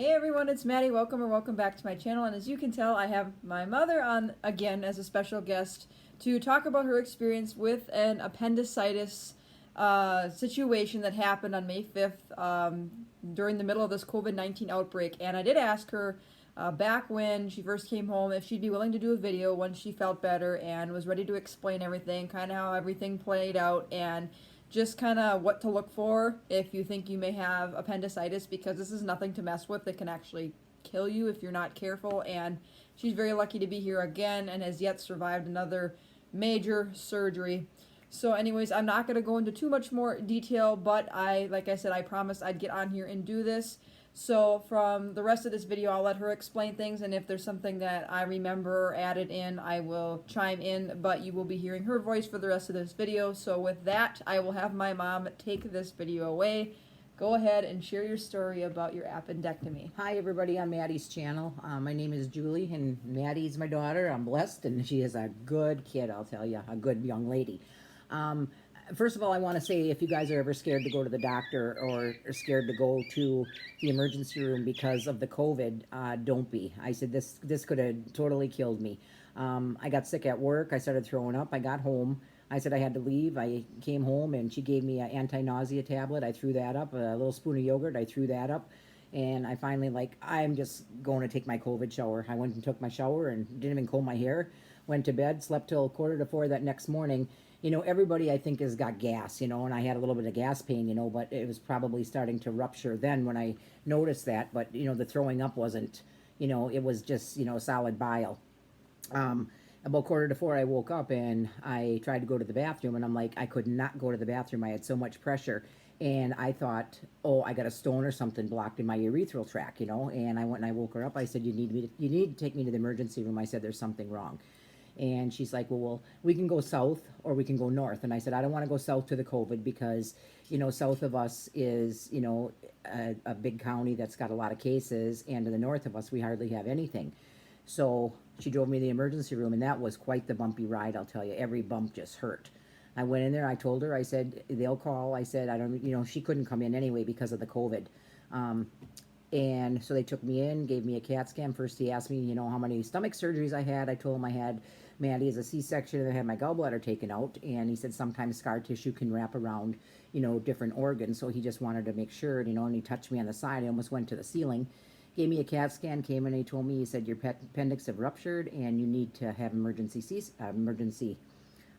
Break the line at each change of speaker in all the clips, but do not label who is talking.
Hey everyone, it's Maddie. Welcome or welcome back to my channel. And as you can tell, I have my mother on again as a special guest to talk about her experience with an appendicitis situation that happened on May 5th during the middle of this COVID-19 outbreak. And I did ask her back when she first came home if she'd be willing to do a video once she felt better and was ready to explain everything, kind of how everything played out, and just kind of what to look for if you think you may have appendicitis, because this is nothing to mess with. It can actually kill you if you're not careful, and she's very lucky to be here again and has yet survived another major surgery. So anyways, I'm not going to go into too much more detail, but like I said, I promised I'd get on here and do this. So from the rest of this video, I'll let her explain things, and if there's something that I remember or added in, I will chime in, but you will be hearing her voice for the rest of this video. So with that, I will have my mom take this video away. Go ahead and share your story about your appendectomy.
Hi everybody on Maddie's channel. My name is Julie and Maddie's my daughter. I'm blessed and she is a good kid, I'll tell you, a good young lady. First of all, I want to say if you guys are ever scared to go to the doctor or are scared to go to the emergency room because of the COVID, don't be. I said this could have totally killed me. I got sick at work. I started throwing up. I got home. I said I had to leave. I came home and she gave me an anti-nausea tablet. I threw that up. A little spoon of yogurt. I threw that up. And I finally, I'm just going to take my COVID shower. I went and took my shower and didn't even comb my hair. Went to bed, slept till 3:45 that next morning. You know, everybody I think has got gas, and I had a little bit of gas pain, but it was probably starting to rupture then when I noticed that. But, the throwing up wasn't, it was just, solid bile. About 3:45, I woke up and I tried to go to the bathroom, and I'm like, I could not go to the bathroom. I had so much pressure. And I thought, oh, I got a stone or something blocked in my urethral tract, and I went and I woke her up. I said, you need to take me to the emergency room. I said, there's something wrong. And she's like, well, we can go south or we can go north. And I said, I don't want to go south to the COVID because, south of us is, a big county that's got a lot of cases. And to the north of us, we hardly have anything. So she drove me to the emergency room, and that was quite the bumpy ride, I'll tell you. Every bump just hurt. I went in there, I told her, I said, they'll call. I said, I don't, she couldn't come in anyway because of the COVID. And so they took me in, gave me a CAT scan. First he asked me, how many stomach surgeries I had. I told him I had Maddie as a C-section and I had my gallbladder taken out. And he said sometimes scar tissue can wrap around, different organs. So he just wanted to make sure, and he touched me on the side. I almost went to the ceiling. Gave me a CAT scan, came in and he told me, he said, your appendix have ruptured and you need to have emergency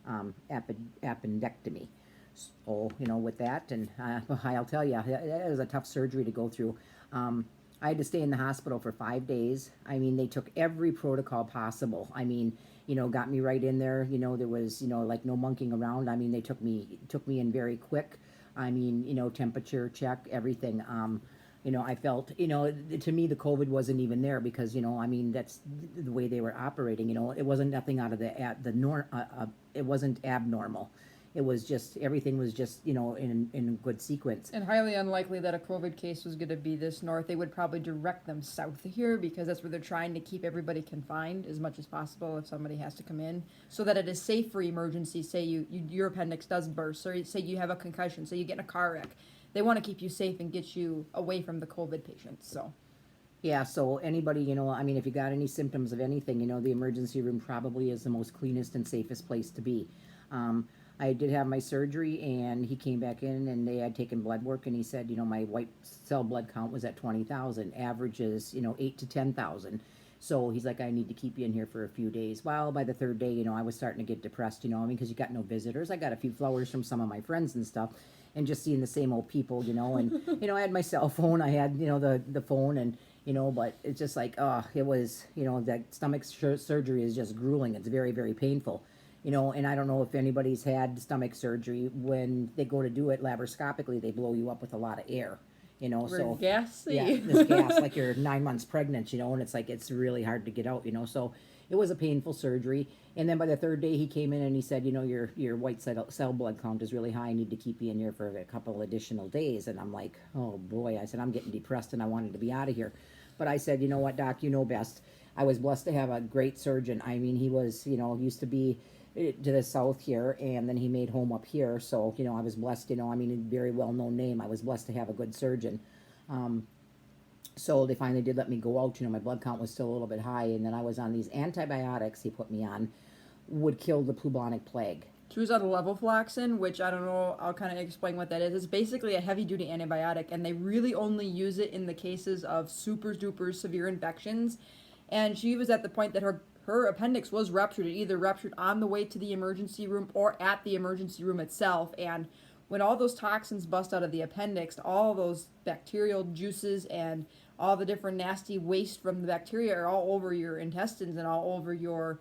appendectomy. So, with that, and I'll tell you, it was a tough surgery to go through. I had to stay in the hospital for 5 days. I mean, they took every protocol possible. I mean, got me right in there. There was, like no monkeying around. I mean, they took me in very quick. I mean, temperature check, everything. I felt, to me, the COVID wasn't even there because, I mean, that's the way they were operating. It wasn't nothing out of the norm. It wasn't abnormal. It was just, everything was just, in good sequence.
And highly unlikely that a COVID case was going to be this north. They would probably direct them south here because that's where they're trying to keep everybody confined as much as possible if somebody has to come in, so that it is safe for emergencies. Say your appendix does burst, or say you have a concussion, say you get in a car wreck. They want to keep you safe and get you away from the COVID patients. So
yeah, so anybody, I mean, if you got any symptoms of anything, the emergency room probably is the most cleanest and safest place to be. I did have my surgery, and he came back in, and they had taken blood work, and he said, my white cell blood count was at 20,000. Average is, 8 to 10,000. So he's like, I need to keep you in here for a few days. Well, by the third day, I was starting to get depressed, I mean, because you got no visitors. I got a few flowers from some of my friends and stuff, and just seeing the same old people, and, I had my cell phone. I had, the phone, and, but it's just like, it was, that stomach surgery is just grueling. It's very, very painful. And I don't know if anybody's had stomach surgery. When they go to do it laparoscopically, they blow you up with a lot of air, so
gassy.
yeah, this gas, like you're 9 months pregnant, and it's like, it's really hard to get out, so it was a painful surgery. And then by the third day he came in and he said, your white cell blood count is really high. I need to keep you in here for a couple additional days. And I'm like, oh boy, I said, I'm getting depressed and I wanted to be out of here. But I said, you know what, doc, you know best. I was blessed to have a great surgeon. I mean, he was, used to be to the south here, and then he made home up here. So, I was blessed, I mean, a very well-known name. I was blessed to have a good surgeon. So they finally did let me go out. My blood count was still a little bit high, and then I was on these antibiotics he put me on, would kill the bubonic plague.
She was on levofloxacin, which I don't know, I'll kind of explain what that is. It's basically a heavy-duty antibiotic, and they really only use it in the cases of super-duper severe infections. And she was at the point that her appendix was ruptured. It either ruptured on the way to the emergency room or at the emergency room itself. And when all those toxins bust out of the appendix, all those bacterial juices and all the different nasty waste from the bacteria are all over your intestines and all over your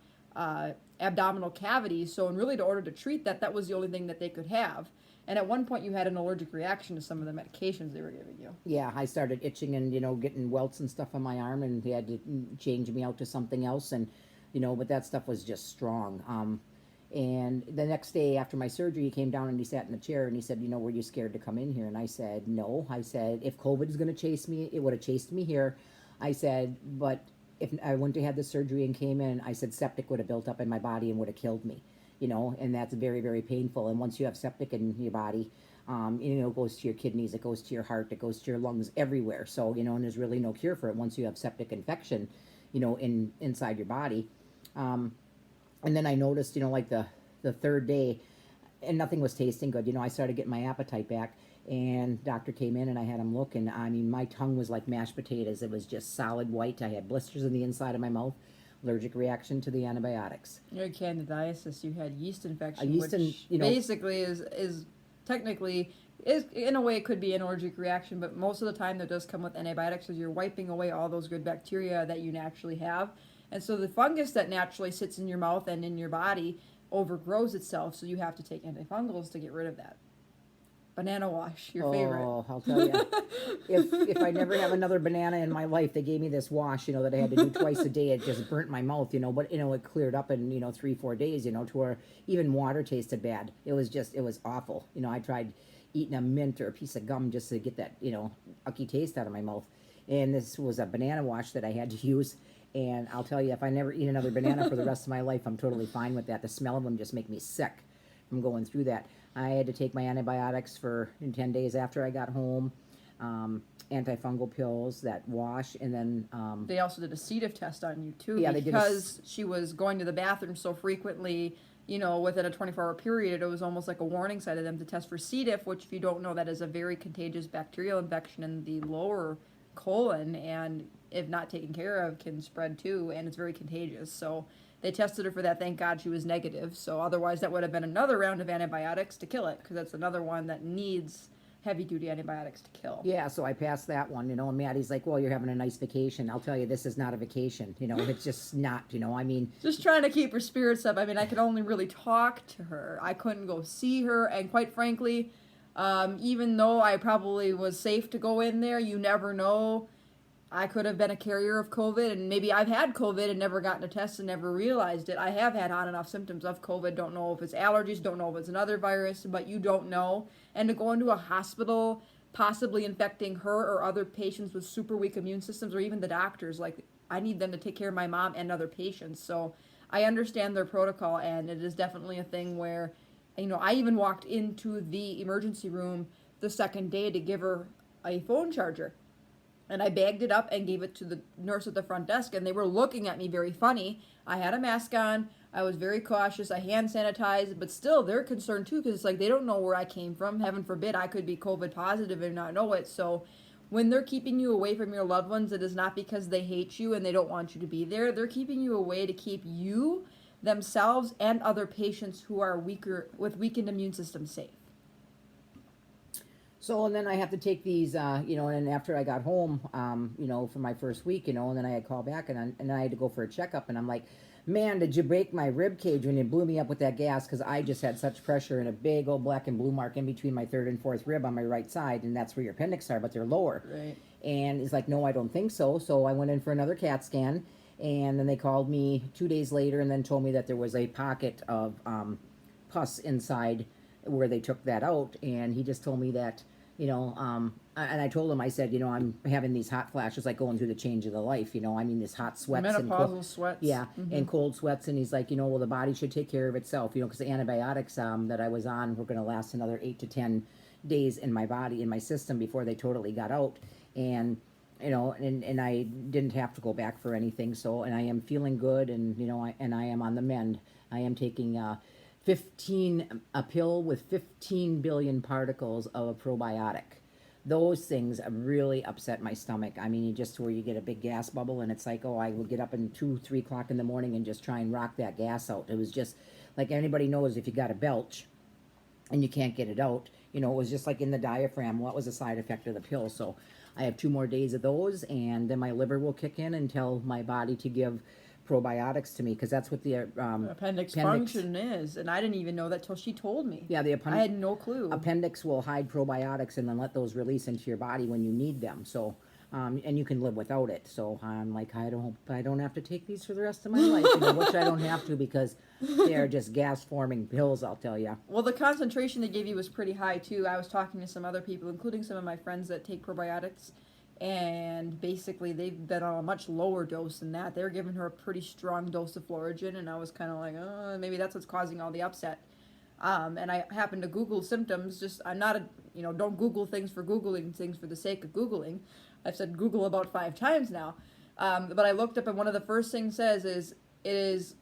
abdominal cavities. So, in really, to order to treat that, that was the only thing that they could have. And at one point, you had an allergic reaction to some of the medications they were giving you.
Yeah, I started itching and getting welts and stuff on my arm, and they had to change me out to something else, and but that stuff was just strong. And the next day after my surgery, he came down and he sat in the chair and he said, were you scared to come in here? And I said, no. I said, if COVID is going to chase me, it would have chased me here. I said, but if I went to have the surgery and came in, I said septic would have built up in my body and would have killed me, and that's very, very painful. And once you have septic in your body, it goes to your kidneys, it goes to your heart, it goes to your lungs, everywhere. So, and there's really no cure for it once you have septic infection, inside your body. And then I noticed, like the third day, and nothing was tasting good. I started getting my appetite back, and doctor came in and I had him look, and I mean, my tongue was like mashed potatoes. It was just solid white. I had blisters in the inside of my mouth, allergic reaction to the antibiotics.
You had candidiasis, you had yeast infection,
which
basically is technically, in a way it could be an allergic reaction, but most of the time that does come with antibiotics because you're wiping away all those good bacteria that you naturally have. And so the fungus that naturally sits in your mouth and in your body overgrows itself, so you have to take antifungals to get rid of that. Banana wash, your favorite.
Oh, I'll tell you. if I never have another banana in my life, they gave me this wash, that I had to do twice a day. It just burnt my mouth, but, it cleared up in, 3-4 days, to where even water tasted bad. It was awful. I tried eating a mint or a piece of gum just to get that, ucky taste out of my mouth. And this was a banana wash that I had to use. And I'll tell you, if I never eat another banana for the rest of my life, I'm totally fine with that. The smell of them just make me sick from going through that. I had to take my antibiotics for 10 days after I got home, antifungal pills, that wash, and then...
they also did a C. diff test on you, too,
yeah,
because she was going to the bathroom so frequently, within a 24-hour period. It was almost like a warning sign to them to test for C. diff, which, if you don't know, that is a very contagious bacterial infection in the lower colon, and if not taken care of, can spread too, and it's very contagious. So they tested her for that. Thank God she was negative. So otherwise, that would have been another round of antibiotics to kill it, because that's another one that needs heavy-duty antibiotics to kill.
Yeah, so I passed that one, and Maddie's like, well, you're having a nice vacation. I'll tell you, this is not a vacation. It's just not, I mean...
Just trying to keep her spirits up. I mean, I could only really talk to her. I couldn't go see her, and quite frankly, even though I probably was safe to go in there, you never know. I could have been a carrier of COVID, and maybe I've had COVID and never gotten a test and never realized it. I have had on and off symptoms of COVID. Don't know if it's allergies, don't know if it's another virus, but you don't know. And to go into a hospital, possibly infecting her or other patients with super weak immune systems, or even the doctors, like, I need them to take care of my mom and other patients. So I understand their protocol, and it is definitely a thing where, I even walked into the emergency room the second day to give her a phone charger. And I bagged it up and gave it to the nurse at the front desk, and they were looking at me very funny. I had a mask on. I was very cautious. I hand sanitized, but still, they're concerned too, because it's like they don't know where I came from. Heaven forbid I could be COVID positive and not know it. So when they're keeping you away from your loved ones, it is not because they hate you and they don't want you to be there. They're keeping you away to keep you, themselves, and other patients who are weaker, with weakened immune systems, safe.
So, and then I have to take these, and after I got home, for my first week, and then I had called back, and then I had to go for a checkup, and I'm like, man, did you break my rib cage when you blew me up with that gas? Because I just had such pressure and a big old black and blue mark in between my third and fourth rib on my right side, and that's where your appendix are, but they're lower.
Right.
And it's like, no, I don't think so. So I went in for another CAT scan, and then they called me 2 days later and then told me that there was a pocket of pus inside where they took that out, and he just told me that, and I told him, I said, I'm having these hot flashes, like going through the change of the life, I mean, this hot sweats.
Menopausal sweats.
Yeah, and cold sweats, and he's like, well, the body should take care of itself, because the antibiotics that I was on were going to last another 8 to 10 days in my body, in my system, before they totally got out. And and I didn't have to go back for anything. So, and I am feeling good, and I am on the mend. I am taking 15 a pill with 15 billion particles of a probiotic. Those things really upset my stomach. I mean, just where you get a big gas bubble, and it's like, oh, I will get up in 2, 3 o'clock in the morning and just try and rock that gas out. It was just like anybody knows if you got a belch and you can't get it out. It was just like in the diaphragm. What was the side effect of the pill? So I have 2 more days of those, and then my liver will kick in and tell my body to give probiotics to me, because that's what the
appendix function is, and I didn't even know that till she told me.
Yeah, the
I had no clue.
Appendix will hide probiotics and then let those release into your body when you need them. So, and you can live without it. So I'm like, I don't have to take these for the rest of my life, which I don't have to, because they're just gas forming pills, I'll tell you.
Well, the concentration they gave you was pretty high too. I was talking to some other people, including some of my friends that take probiotics, and basically they've been on a much lower dose than that. They were giving her a pretty strong dose of Florigen, and I was kind of like, oh, maybe that's what's causing all the upset. And I happened to Google symptoms. I'm not don't Google things for Googling things for the sake of Googling. I've said Google about 5 times now. But I looked up, and one of the first things says it is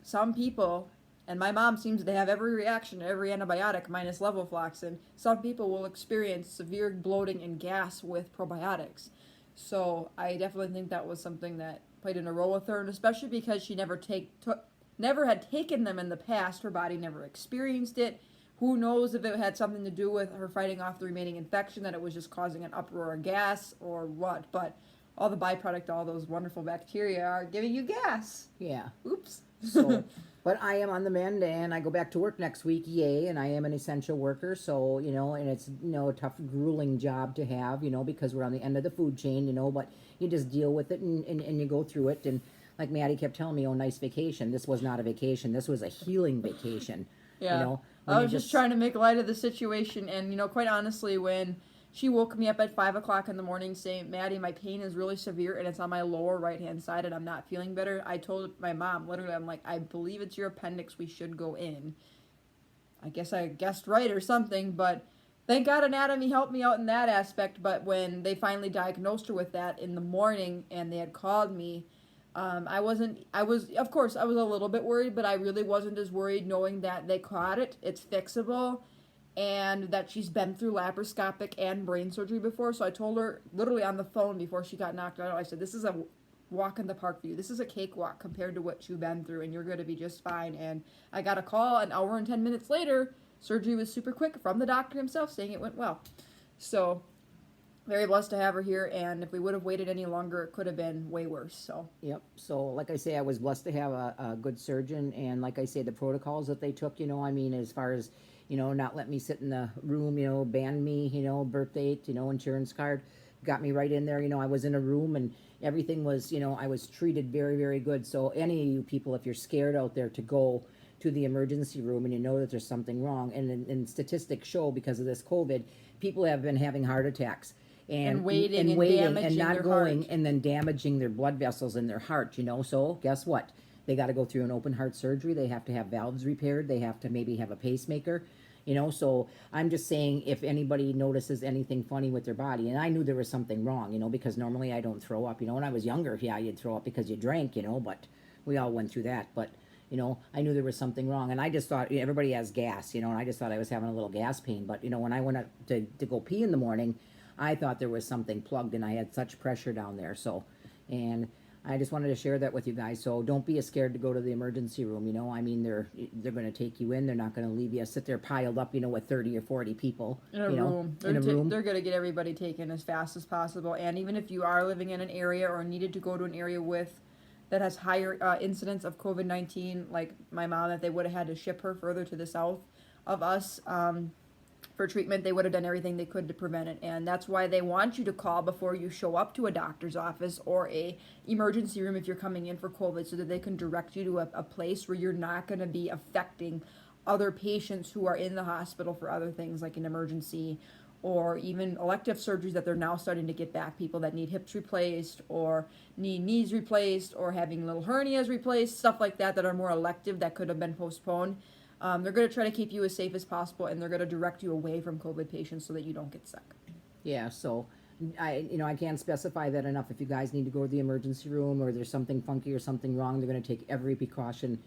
some people, and my mom seems to have every reaction to every antibiotic minus levofloxacin. Some people will experience severe bloating and gas with probiotics. So I definitely think that was something that played in a role with her, and especially because she never had taken them in the past. Her body never experienced it. Who knows if it had something to do with her fighting off the remaining infection, that it was just causing an uproar of gas or what. But all the byproduct, all those wonderful bacteria are giving you gas.
Yeah.
Oops.
So, but I am on the mend, and I go back to work next week, yay, and I am an essential worker, so, and it's, a tough, grueling job to have, because we're on the end of the food chain, but you just deal with it, and you go through it, and like Maddie kept telling me, oh, nice vacation. This was not a vacation. This was a healing vacation.
Yeah. I was just trying to make light of the situation, and, quite honestly, when she woke me up at 5 o'clock in the morning saying, Maddie, my pain is really severe and it's on my lower right-hand side and I'm not feeling better, I told my mom, literally, I'm like, I believe it's your appendix. We should go in. I guess I guessed right or something, but thank God anatomy helped me out in that aspect. But when they finally diagnosed her with that in the morning and they had called me, of course, I was a little bit worried, but I really wasn't as worried knowing that they caught it, it's fixable, and that she's been through laparoscopic and brain surgery before. So I told her literally on the phone before she got knocked out, I said, this is a walk in the park for you. This is a cakewalk compared to what you've been through, and you're going to be just fine. And I got a call an hour and 10 minutes later. Surgery was super quick from the doctor himself saying it went well. So very blessed to have her here, and if we would have waited any longer, it could have been way worse. So
yep. So like I say, I was blessed to have a good surgeon, and like I say, the protocols that they took, as far as not let me sit in the room, banned me, birth date, insurance card, got me right in there. I was in a room, and everything was, I was treated very, very good. So any of you people, if you're scared out there to go to the emergency room and you know that there's something wrong, and statistics show because of this COVID, people have been having heart attacks. And
waiting
and not going, and then damaging their blood vessels in their heart, So guess what? They got to go through an open heart surgery. They have to have valves repaired. They have to maybe have a pacemaker, So I'm just saying, if anybody notices anything funny with their body, and I knew there was something wrong, because normally I don't throw up. When I was younger, yeah, you'd throw up because you drank, but we all went through that. But I knew there was something wrong, and I just thought everybody has gas, and I just thought I was having a little gas pain. But when I went up to go pee in the morning, I thought there was something plugged, and I had such pressure down there. So, and I just wanted to share that with you guys. So don't be scared to go to the emergency room. They're going to take you in. They're not going to leave you sit there piled up, with 30 or 40 people
in a room. They're going to get everybody taken as fast as possible. And even if you are living in an area or needed to go to an area that has higher incidence of COVID-19, like my mom, that they would have had to ship her further to the south of us, for treatment, they would have done everything they could to prevent it. And that's why they want you to call before you show up to a doctor's office or a emergency room if you're coming in for COVID, so that they can direct you to a place where you're not going to be affecting other patients who are in the hospital for other things like an emergency or even elective surgeries that they're now starting to get back. People that need hips replaced or need knees replaced or having little hernias replaced, stuff like that are more elective that could have been postponed. They're going to try to keep you as safe as possible, and they're going to direct you away from COVID patients so that you don't get sick.
Yeah, so I can't specify that enough. If you guys need to go to the emergency room or there's something funky or something wrong, they're going to take every precaution.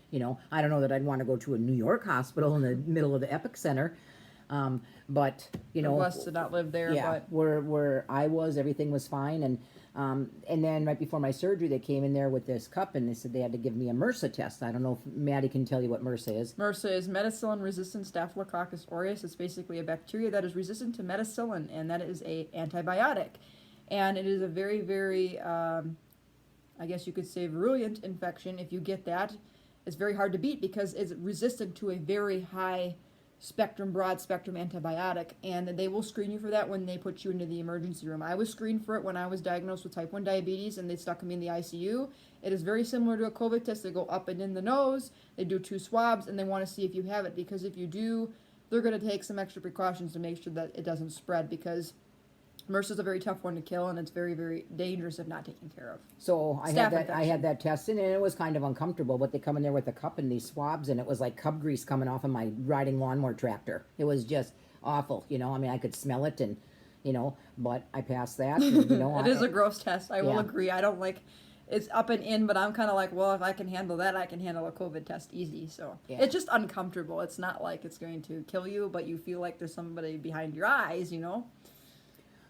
I don't know that I'd want to go to a New York hospital in the middle of the Epic Center. But
We're blessed to not live there,
yeah,
but
where I was, everything was fine. And then right before my surgery, they came in there with this cup and they said they had to give me a MRSA test. I don't know if Maddie can tell you what MRSA is.
MRSA is methicillin-resistant Staphylococcus aureus. It's basically a bacteria that is resistant to methicillin, and that is a antibiotic. And it is a very, very, I guess you could say, virulent infection. If you get that, it's very hard to beat because it's resistant to a very high spectrum, broad spectrum antibiotic, and they will screen you for that when they put you into the emergency room. I was screened for it when I was diagnosed with type 1 diabetes, and they stuck me in the ICU. It is very similar to a COVID test. They go up and in the nose, they do 2 swabs, and they want to see if you have it, because if you do, they're going to take some extra precautions to make sure that it doesn't spread, because MRSA is a very tough one to kill, and it's very, very dangerous if not taken care of.
So I had that test, and it was kind of uncomfortable, but they come in there with a cup and these swabs, and it was like cub grease coming off of my riding lawnmower tractor. It was just awful, I mean, I could smell it, and, but I passed that. And,
it is a gross test, I will agree. I don't like, it's up and in, but I'm kind of like, well, if I can handle that, I can handle a COVID test easy. So it's just uncomfortable. It's not like it's going to kill you, but you feel like there's somebody behind your eyes,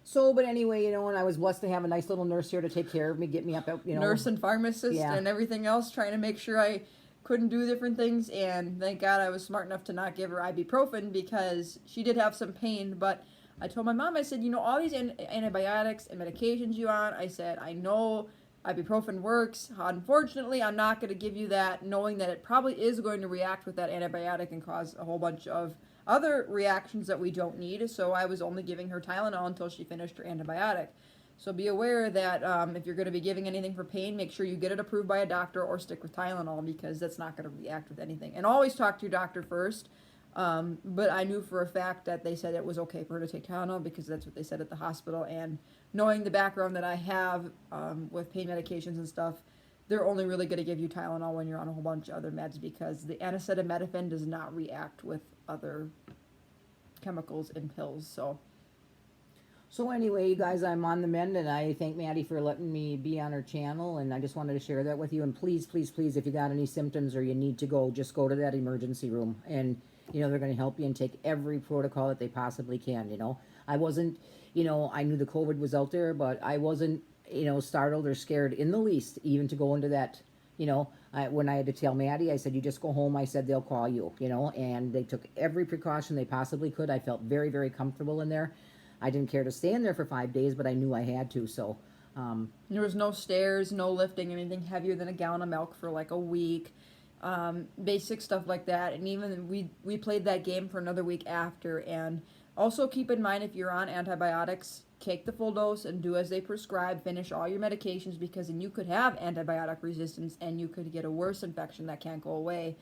So, but anyway, and I was blessed to have a nice little nurse here to take care of me, get me up,
Nurse and pharmacist and everything else, trying to make sure I couldn't do different things. And thank God I was smart enough to not give her ibuprofen, because she did have some pain. But I told my mom, I said, all these antibiotics and medications you on, I said, I know ibuprofen works. Unfortunately, I'm not going to give you that, knowing that it probably is going to react with that antibiotic and cause a whole bunch of other reactions that we don't need. So I was only giving her Tylenol until she finished her antibiotic. So be aware that if you're going to be giving anything for pain, make sure you get it approved by a doctor, or stick with Tylenol, because that's not going to react with anything. And always talk to your doctor first. But I knew for a fact that they said it was okay for her to take Tylenol, because that's what they said at the hospital. And knowing the background that I have with pain medications and stuff, they're only really going to give you Tylenol when you're on a whole bunch of other meds, because the acetaminophen does not react with other chemicals in pills.
So anyway, you guys, I'm on the mend, and I thank Maddie for letting me be on her channel, and I just wanted to share that with you. And please, please, please, if you got any symptoms or you need to go, just go to that emergency room, and they're going to help you and take every protocol that they possibly can. I wasn't, I knew the COVID was out there, but I wasn't, startled or scared in the least, even to go into that. When I had to tell Maddie, I said, you just go home. I said, they'll call you, and they took every precaution they possibly could. I felt very, very comfortable in there. I didn't care to stay in there for 5 days, but I knew I had to. So
there was no stairs, no lifting anything heavier than a gallon of milk for like a week, basic stuff like that. And even we played that game for another week after. And also keep in mind, if you're on antibiotics, take the full dose and do as they prescribe. Finish all your medications, because then you could have antibiotic resistance and you could get a worse infection that can't go away.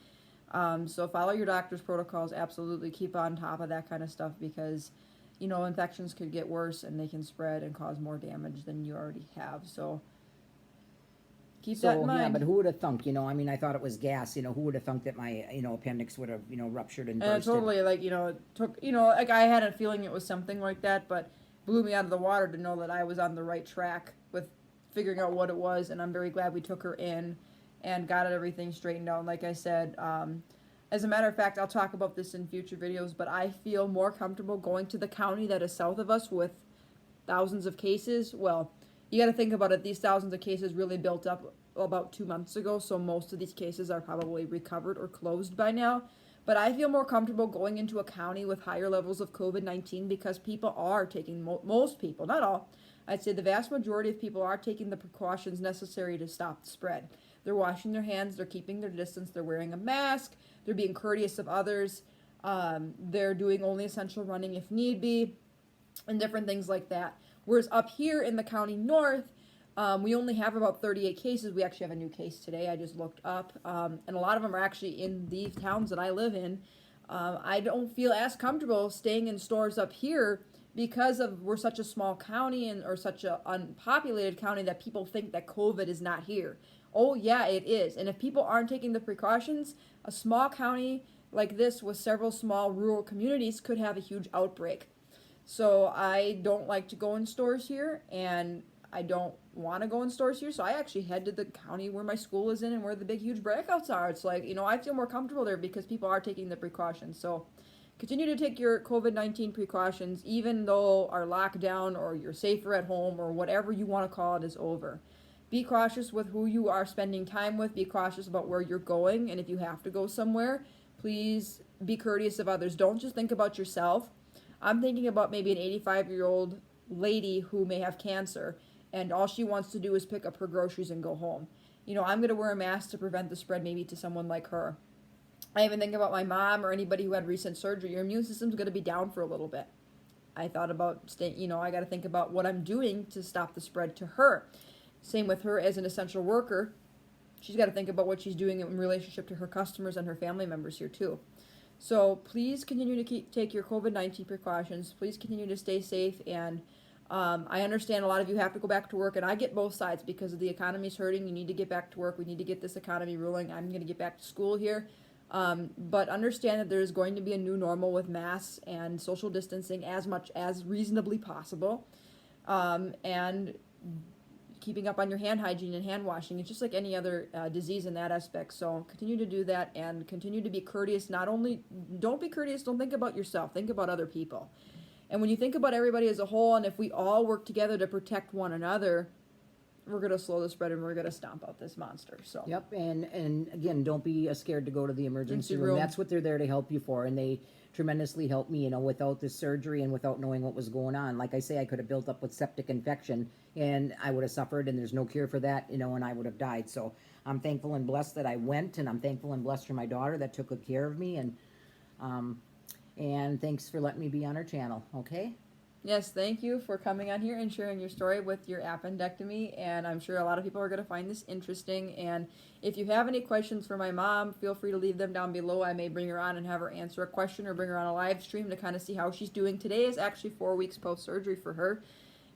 So follow your doctor's protocols. Absolutely keep on top of that kind of stuff, because infections could get worse and they can spread and cause more damage than you already have. So keep that in mind.
Yeah, but who would have thunk? I mean, I thought it was gas. Who would have thunk that my appendix would have ruptured and bursted?
Totally, took like I had a feeling it was something like that, but blew me out of the water to know that I was on the right track with figuring out what it was. And I'm very glad we took her in and got everything straightened out. Like I said, as a matter of fact, I'll talk about this in future videos, but I feel more comfortable going to the county that is south of us with thousands of cases. Well, you got to think about it. These thousands of cases really built up about 2 months ago, so most of these cases are probably recovered or closed by now. But I feel more comfortable going into a county with higher levels of COVID-19, because people are taking, most people, not all, I'd say the vast majority of people are taking the precautions necessary to stop the spread. They're washing their hands, they're keeping their distance, they're wearing a mask, they're being courteous of others, they're doing only essential running if need be, and different things like that. Whereas up here in the county north, we only have about 38 cases. We actually have a new case today. I just looked up, and a lot of them are actually in these towns that I live in. I don't feel as comfortable staying in stores up here, because we're such a small county or such an unpopulated county that people think that COVID is not here. Oh yeah, it is. And if people aren't taking the precautions, a small county like this with several small rural communities could have a huge outbreak. So I don't like to go in stores here, and I don't want to go in stores here. So I actually head to the county where my school is in and where the big, huge breakouts are. It's like, I feel more comfortable there because people are taking the precautions. So continue to take your COVID-19 precautions, even though our lockdown or you're safer at home or whatever you want to call it is over. Be cautious with who you are spending time with. Be cautious about where you're going. And if you have to go somewhere, please be courteous of others. Don't just think about yourself. I'm thinking about maybe an 85-year-old lady who may have cancer, and all she wants to do is pick up her groceries and go home. I'm going to wear a mask to prevent the spread maybe to someone like her. I even think about my mom or anybody who had recent surgery. Your immune system's going to be down for a little bit. I thought about staying, I got to think about what I'm doing to stop the spread to her. Same with her as an essential worker. She's got to think about what she's doing in relationship to her customers and her family members here too. So please continue to take your COVID-19 precautions. Please continue to stay safe. And I understand a lot of you have to go back to work, and I get both sides because the economy's hurting. You need to get back to work. We need to get this economy rolling. I'm going to get back to school here. But understand that there's going to be a new normal with masks and social distancing as much as reasonably possible. And keeping up on your hand hygiene and hand washing. It's just like any other disease in that aspect. So continue to do that and continue to be courteous. Don't be courteous, don't think about yourself, think about other people. And when you think about everybody as a whole, and if we all work together to protect one another, we're going to slow the spread and we're going to stomp out this monster. So
Yep, and again, don't be scared to go to the emergency
room.
That's what they're there to help you for, and they tremendously helped me, without this surgery and without knowing what was going on. Like I say, I could have built up with septic infection, and I would have suffered, and there's no cure for that, and I would have died. So I'm thankful and blessed that I went, and I'm thankful and blessed for my daughter that took good care of me, and thanks for letting me be on her channel, okay?
Yes, thank you for coming on here and sharing your story with your appendectomy, and I'm sure a lot of people are going to find this interesting. And if you have any questions for my mom, feel free to leave them down below. I may bring her on and have her answer a question, or bring her on a live stream to kind of see how she's doing. Today is actually 4 weeks post-surgery for her,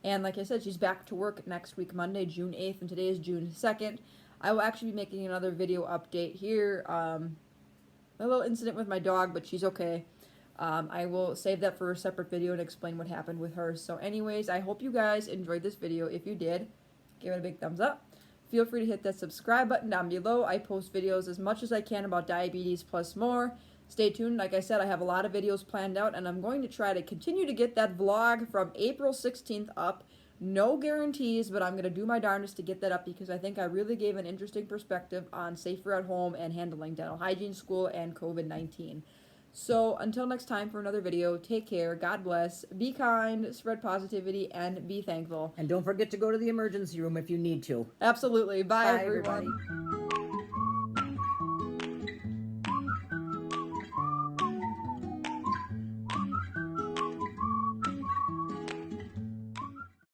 and like I said, she's back to work next week, Monday, June 8th, and today is June 2nd. I will actually be making another video update here. A little incident with my dog, but she's okay. I will save that for a separate video and explain what happened with her. So anyways, I hope you guys enjoyed this video. If you did, give it a big thumbs up. Feel free to hit that subscribe button down below. I post videos as much as I can about diabetes plus more. Stay tuned. Like I said, I have a lot of videos planned out, and I'm going to try to continue to get that vlog from April 16th up. No guarantees, but I'm going to do my darndest to get that up because I think I really gave an interesting perspective on safer at home and handling dental hygiene, school, and COVID-19. So until next time for another video, take care, God bless, be kind, spread positivity, and be thankful.
And don't forget to go to the emergency room if you need to.
Absolutely. Bye everyone.
Everybody.